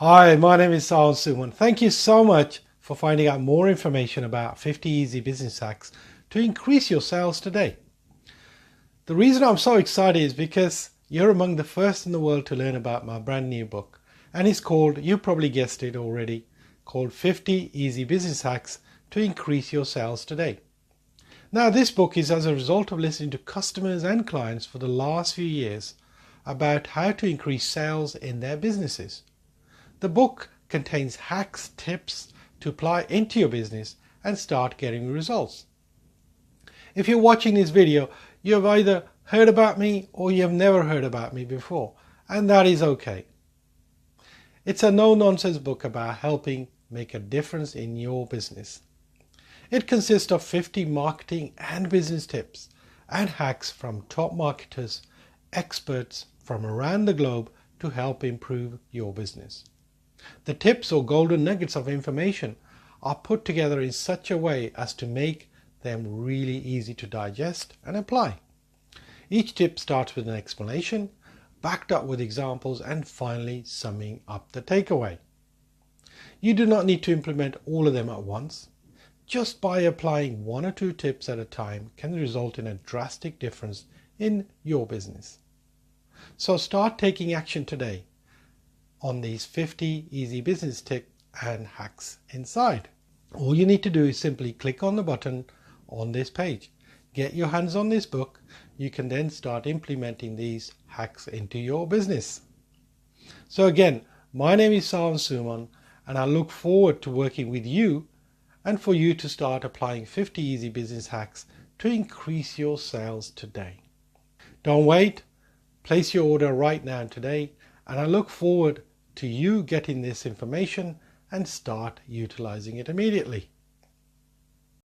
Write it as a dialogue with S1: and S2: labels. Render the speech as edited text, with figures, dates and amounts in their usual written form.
S1: Hi, my name is Saul Suman. Thank you so much for finding out more information about 50 easy business hacks to increase your sales today. The reason I'm so excited is because you're among the first in the world to learn about my brand new book, and it's called, you probably guessed it already, called 50 Easy Business Hacks to Increase Your Sales Today. Now, this book is as a result of listening to customers and clients for the last few years about how to increase sales in their businesses. The book contains hacks, tips to apply into your business and start getting results. If you're watching this video, you have either heard about me or you have never heard about me before, and that is okay. It's a no-nonsense book about helping make a difference in your business. It consists of 50 marketing and business tips and hacks from top marketers, experts from around the globe to help improve your business. The tips or golden nuggets of information are put together in such a way as to make them really easy to digest and apply. Each tip starts with an explanation, backed up with examples, and finally summing up the takeaway. You do not need to implement all of them at once. Just by applying one or two tips at a time can result in a drastic difference in your business. So start taking action today on these 50 easy business tips and hacks inside. All you need to do is simply click on the button on this page. Get your hands on this book. You can then start implementing these hacks into your business. So again, my name is Sawan Suman, and I look forward to working with you and for you to start applying 50 easy business hacks to increase your sales today. Don't wait. Place your order right now today, and I look forward to you getting this information and start utilizing it immediately.